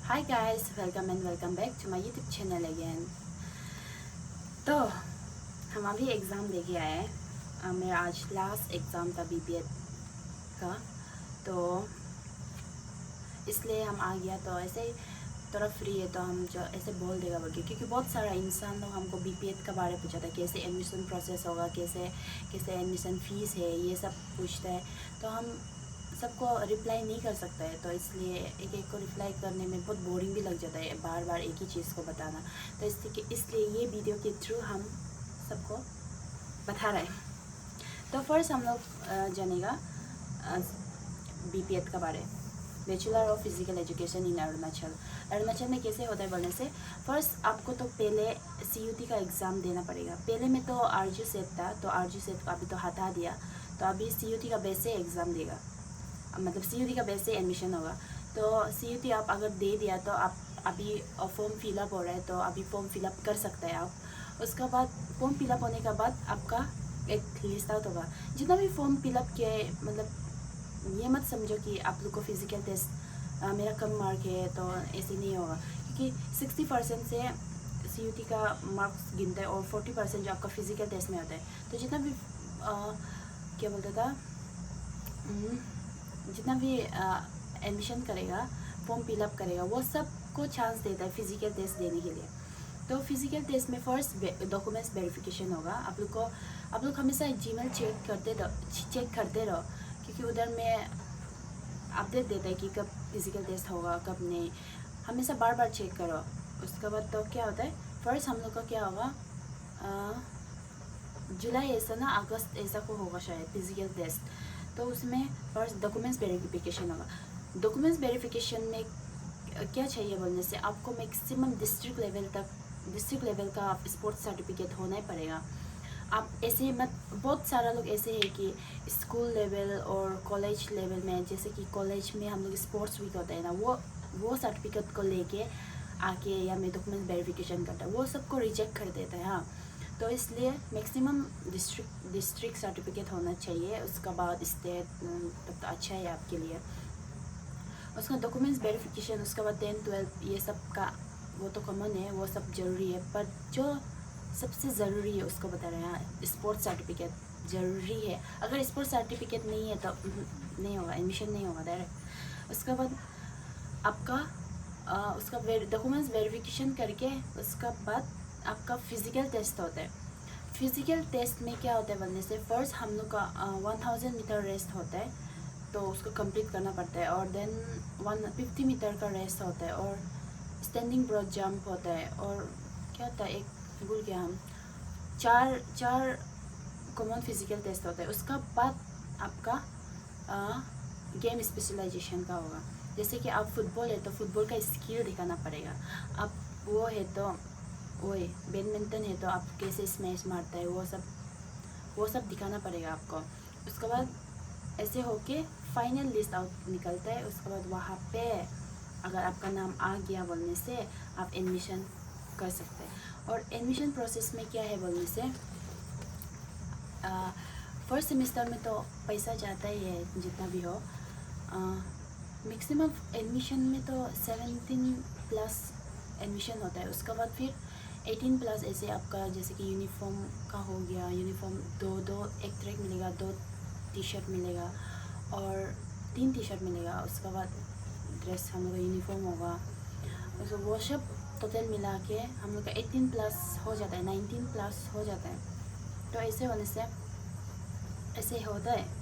Hi guys, welcome and welcome back to my YouTube channel again. तो हम अभी exam दे के आए हैं। मेरा आज लास्ट एग्ज़ाम था बीपीएड का, तो इसलिए हम आ गया। तो ऐसे ही थोड़ा फ्री है तो हम जो ऐसे बोल देगा बोल के, क्योंकि बहुत सारा इंसान लोग हमको बीपीएड का बारे में पूछा था, कैसे एडमिशन प्रोसेस होगा, कैसे कैसे एडमिशन फ़ीस है, ये सब पूछता है। तो हम सबको रिप्लाई नहीं कर सकता है, तो इसलिए एक एक को रिप्लाई करने में बहुत बोरिंग भी लग जाता है, बार बार एक ही चीज़ को बताना। तो इसलिए ये वीडियो के थ्रू हम सबको बता रहे हैं। तो फर्स्ट हम लोग जानेगा बीपीएड का बारे, bachelor of physical education in Arunachal. Arunachal में कैसे होता है बोलने से, फर्स्ट आपको तो पहले सीयूटी का एग्ज़ाम देना पड़ेगा। पहले में तो आरजी सेट था, तो आरजी सेट को अभी तो हटा दिया, तो अभी सीयूटी का बेस से एग्ज़ाम देगा, मतलब सीयूटी का बेस से एडमिशन होगा। तो सीयूटी आप अगर दे दिया तो आप अभी फॉर्म फिलअप हो रहा है, तो अभी फॉर्म फिलअप कर सकते हैं आप। उसका बाद फॉर्म फिलअप होने के बाद आपका एक लिस्ट आउट होगा। जितना भी फॉर्म फिलअप किया है, मतलब ये मत समझो कि आप लोग को फिजिकल टेस्ट मेरा कम मार्क है तो ऐसे नहीं होगा, क्योंकि 60% से सीयूटी का मार्क्स गिनता है और 40% जो आपका फिजिकल टेस्ट में होता है। तो जितना भी क्या बोलता था, जितना भी एडमिशन करेगा, फॉर्म फिलअप करेगा, वो सबको चांस देता है फिजिकल टेस्ट देने के लिए। तो फिजिकल टेस्ट में फर्स्ट डॉक्यूमेंट्स वेरिफिकेशन होगा। आप लोग हमेशा जीमेल चेक करते रहो, क्योंकि उधर में अपडेट देता है कि कब फिजिकल टेस्ट होगा कब नहीं, हमेशा बार बार चेक करो। उसके बाद तो क्या होता है, फर्स्ट हम लोग का क्या होगा, जुलाई ऐसा ना अगस्त ऐसा को होगा शायद फिजिकल टेस्ट। तो उसमें फर्स्ट डॉक्यूमेंट्स वेरिफिकेशन होगा। डॉक्यूमेंट्स वेरिफिकेशन में क्या चाहिए बोलने से, आपको मैक्सिमम डिस्ट्रिक्ट लेवल का स्पोर्ट्स सर्टिफिकेट होना ही पड़ेगा। आप ऐसे मत, बहुत सारा लोग ऐसे है कि स्कूल लेवल और कॉलेज लेवल में, जैसे कि कॉलेज में हम लोग स्पोर्ट्स वीक होता है ना, वो सर्टिफिकेट को लेके आके या मैं डॉक्यूमेंट वेरिफिकेशन करता है, वो सबको रिजेक्ट कर देता है। हाँ, तो इसलिए मैक्सिमम डिस्ट्रिक्ट सर्टिफिकेट होना चाहिए। उसका बाद स्टेट, तब तो अच्छा है आपके लिए। उसका डॉक्यूमेंट्स वेरिफिकेशन, उसके बाद 10, 12 ये सब का वो तो कॉमन है, वो सब ज़रूरी है। पर जो सबसे ज़रूरी है उसको बता रहे हैं, स्पोर्ट्स सर्टिफिकेट ज़रूरी है। अगर स्पोर्ट्स सर्टिफिकेट नहीं है तो नहीं होगा, एडमिशन नहीं होगा डायरेक्ट। उसके बाद आपका उसका डॉक्यूमेंट्स वेरिफिकेशन करके उसका बाद आपका फ़िज़िकल टेस्ट होता है। फिज़िकल टेस्ट में क्या होता है बोलने से, फर्स्ट हम लोग का 1000 मीटर रेस्ट होता है, तो उसको कंप्लीट करना पड़ता है। और देन 150 मीटर का रेस्ट होता है, और स्टैंडिंग ब्रॉड जंप होता है, और क्या होता है एक भूल गया हम, चार कॉमन फिजिकल टेस्ट होता है। उसका बाद आपका गेम स्पेशलाइजेशन का होगा। जैसे कि आप फुटबॉल है तो फुटबॉल का स्किल दिखाना पड़ेगा। आप वो है तो वही, बैडमिंटन है तो आप कैसे स्मैश मारता है, वो सब दिखाना पड़ेगा आपको। उसके बाद ऐसे होके फाइनल लिस्ट आउट निकलता है। उसके बाद वहाँ पे अगर आपका नाम आ गया बोलने से आप एडमिशन कर सकते हैं। और एडमिशन प्रोसेस में क्या है बोलने से, फर्स्ट सेमेस्टर में तो पैसा जाता ही है जितना भी हो। मैक्सिमम एडमिशन में तो 17+ एडमिशन होता है। उसके बाद फिर 18+ ऐसे आपका, जैसे कि यूनिफॉर्म का हो गया, यूनिफॉर्म दो एक ट्रैक मिलेगा, 2 टी-शर्ट मिलेगा और 3 टी-शर्ट मिलेगा। उसके बाद ड्रेस हम लोग का यूनिफॉर्म होगा। तो वो सब टोटल मिला के हम लोग का 18+ हो जाता है, 19+ हो जाता है। तो ऐसे होने से ऐसे होता है।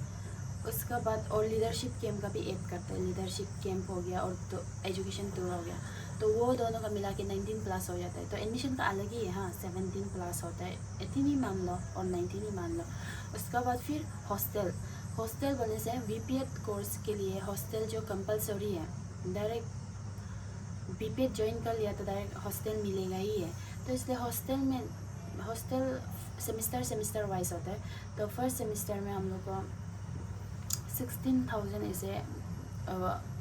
उसका बाद और लीडरशिप कैंप का भी ऐड करते हैं, लीडरशिप कैंप हो गया और तो एजुकेशन टूर हो गया, तो वो दोनों का मिला के 19+ हो जाता है। तो एडमिशन का अलग ही है, हाँ 17+ होता है, 18 ही मान लो और 19 ही मान लो। उसका बाद फिर हॉस्टल बोलने से बीपीएड कोर्स के लिए हॉस्टल जो कंपलसरी है, डायरेक्ट बीपीएड ज्वाइन कर लिया तो डायरेक्ट हॉस्टल मिलेगा ही है। तो इसलिए हॉस्टल सेमिस्टर वाइज होता है। तो फर्स्ट सेमिस्टर में हम लोग को 16,000 ऐसे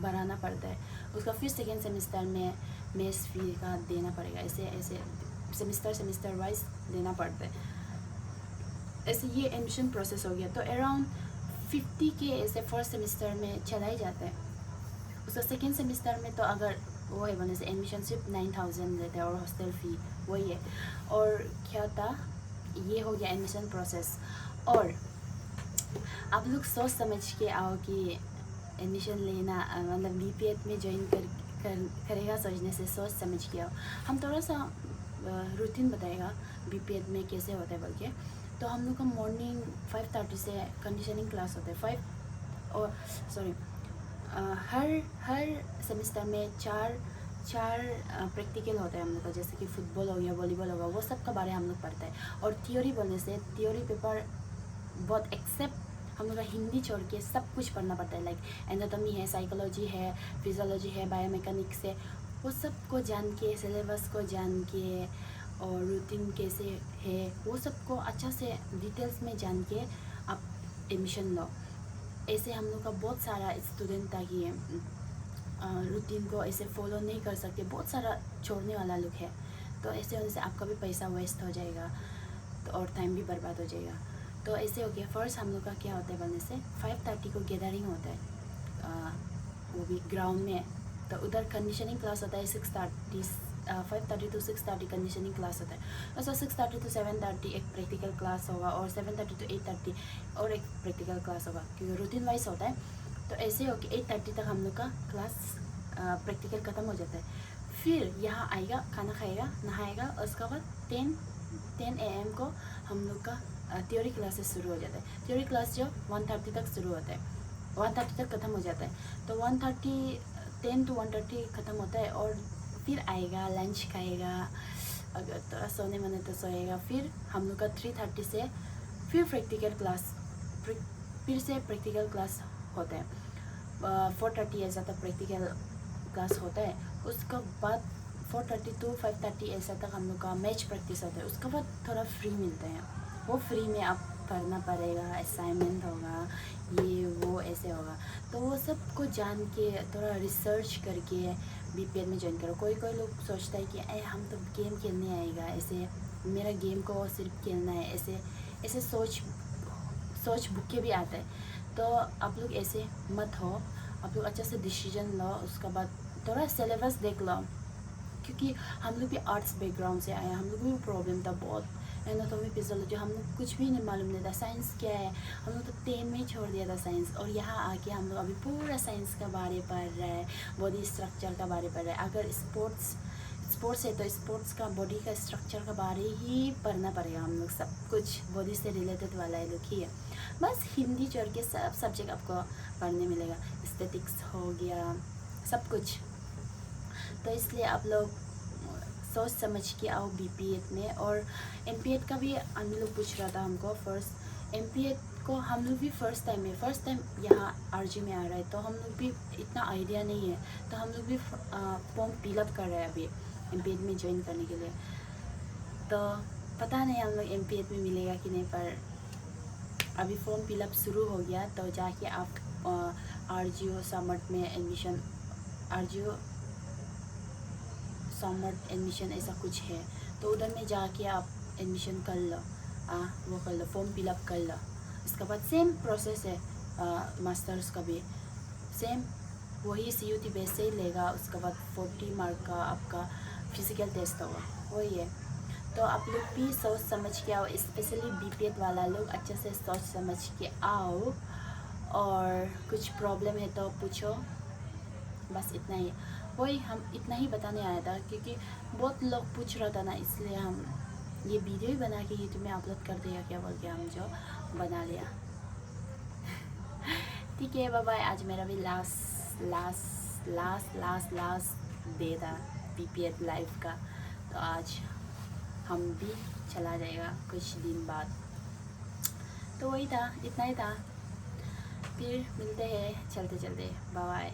बढ़ाना पड़ता है। उसका फिर सेकेंड सेमिस्टर में मेस फी का देना पड़ेगा, ऐसे सेमिस्टर वाइज देना पड़ता है। ऐसे ये एडमिशन प्रोसेस हो गया। तो अराउंड 50K ऐसे फर्स्ट सेमिस्टर में चला ही जाता है। उसका सेकेंड सेमिस्टर में तो अगर वो है बोलने से एडमिशन सिर्फ 9,000 लेते हैं और हॉस्टल फ़ी वही है। और क्या था, ये हो गया एडमिशन प्रोसेस। और आप लोग सोच समझ के आओ कि एडमिशन लेना मतलब BPED में ज्वाइन करेगा, सोचने से सोच समझ के आओ। हम थोड़ा सा रूटीन बताएगा BPED में कैसे होता है बोल के। तो हम लोग का मॉर्निंग 5:30 से कंडीशनिंग क्लास होता है। हर सेमेस्टर में चार प्रैक्टिकल होता है हम लोग का, जैसे कि फुटबॉल हो गया, वॉलीबॉल होगा, वो सब का बारे में हम लोग पढ़ते हैं। और थियोरी बोलने से थियोरी पेपर बहुत एक्सेप्ट हम लोग का हिंदी छोड़ के सब कुछ पढ़ना पड़ता है। लाइक एनाटॉमी है, साइकोलॉजी है, फिजियोलॉजी है, बायोमेकेनिक्स है, वो सब को जान के, सिलेबस को जान के और रूटीन कैसे है वो सब को अच्छा से डिटेल्स में जान के आप एडमिशन लो। ऐसे हम लोग का बहुत सारा स्टूडेंट था कि रूटीन को ऐसे फॉलो नहीं कर सकते, बहुत सारा छोड़ने वाला लोग है। तो ऐसे होने से आपका भी पैसा वेस्ट हो जाएगा तो और टाइम भी बर्बाद हो जाएगा। तो ऐसे हो गया। फर्स्ट हम लोग का क्या होता है बोलने से 5:30 को गैदरिंग होता है, वो भी ग्राउंड में। तो उधर कंडीशनिंग क्लास होता है 6:30 5:30 to 6:30 कंडीशनिंग क्लास होता है। और 6:30 to 7:30 एक प्रैक्टिकल क्लास होगा और 7:30 to 8:30 और एक प्रैक्टिकल क्लास होगा, क्योंकि रूटीन वाइज होता है। तो ऐसे हो कि 8:30 तक हम लोग का क्लास प्रैक्टिकल ख़त्म हो जाता है। फिर यहाँ आएगा, खाना खाएगा, नहाएगा, उसके बाद 10 AM को हम लोग का थ्योरी क्लासेस शुरू हो जाता है। थ्योरी क्लास जो 1:30 तक शुरू होता है, 1:30 तक ख़त्म हो जाता है। तो 10 to 1:30 ख़त्म होता है। और फिर आएगा, लंच खाएगा, अगर थोड़ा सोने मन तो सोएगा। फिर हम लोग का 3:30 से फिर प्रैक्टिकल क्लास, फिर से प्रैक्टिकल क्लास होता है। 4:30 ऐसा तक प्रैक्टिकल क्लास होता है। उसके बाद 4:30 to 5:30 ऐसा तक हम लोग का मैच प्रैक्टिस होता है। उसके बाद थोड़ा फ्री मिलता है, वो फ्री में आप पढ़ना पड़ेगा, असाइनमेंट होगा, ये वो ऐसे होगा। तो वो सब को जान के थोड़ा रिसर्च करके BPED में ज्वाइन करो। कोई लोग सोचता है कि हम तो गेम खेलने आएगा, ऐसे मेरा गेम को सिर्फ खेलना है, ऐसे सोच भूखे भी आता है। तो आप लोग ऐसे मत हो, आप लोग अच्छा से डिसीजन लो। उसके बाद थोड़ा सिलेबस देख लो, क्योंकि हम लोग भी आर्ट्स बैकग्राउंड से आए हैं, हम लोग भी प्रॉब्लम था बहुत। एनाटॉमी फिजियोलॉजी हम लोग कुछ भी नहीं मालूम नहीं था। साइंस क्या है हम लोग तो 10 में ही छोड़ दिया था साइंस। और यहाँ आके हम लोग अभी पूरा साइंस का बारे पढ़ रहे हैं, बॉडी स्ट्रक्चर का बारे पढ़ रहे हैं। अगर स्पोर्ट्स है तो स्पोर्ट्स का बॉडी का स्ट्रक्चर का बारे ही पढ़ना पड़ेगा। हम लोग सब कुछ बॉडी से रिलेटेड वाला है लोग ही है। बस हिंदी छोड़ के सब सब्जेक्ट आपको पढ़ने मिलेगा, एस्थेटिक्स हो गया, सब कुछ। तो इसलिए आप लोग सोच समझ के आओ BPED में। और MPED का भी हम लोग पूछ रहा था हमको। फर्स्ट MPED को हम लोग भी फर्स्ट टाइम यहाँ RG में आ रहा है, तो हम लोग भी इतना आइडिया नहीं है। तो हम लोग भी फॉर्म फिलअप कर रहे हैं अभी MPED में ज्वाइन करने के लिए। तो पता नहीं हम लोग MPED में मिलेगा कि नहीं, पर अभी फॉर्म फिलअप शुरू हो गया। तो जाके आप RGO समर्ट में एडमिशन, RGO समर्ट एडमिशन ऐसा कुछ है, तो उधर में जाके आप एडमिशन कर लो, वो कर लो, फॉर्म फिलअप कर लो। इसके बाद सेम प्रोसेस है, मास्टर्स का भी सेम वही CUT बेस से ही लेगा। उसके बाद 40 मार्क का आपका फिजिकल टेस्ट होगा, वही है। तो आप लोग भी सोच समझ के आओ, स्पेशली BPED वाला लोग अच्छे से सोच समझ के आओ। और कुछ प्रॉब्लम है तो पूछो, बस इतना ही। वही हम इतना ही बताने आया था, क्योंकि बहुत लोग पूछ रहा था ना, इसलिए हम ये वीडियो ही बना के यूट्यूब में अपलोड कर दिया क्या बोल के हम जो बना लिया। ठीक है, बाय बाय। आज मेरा भी लास्ट डे था BPED लाइफ का। तो आज हम भी चला जाएगा कुछ दिन बाद। तो वही था, इतना ही था। फिर मिलते हैं चलते चलते, बाय बाय।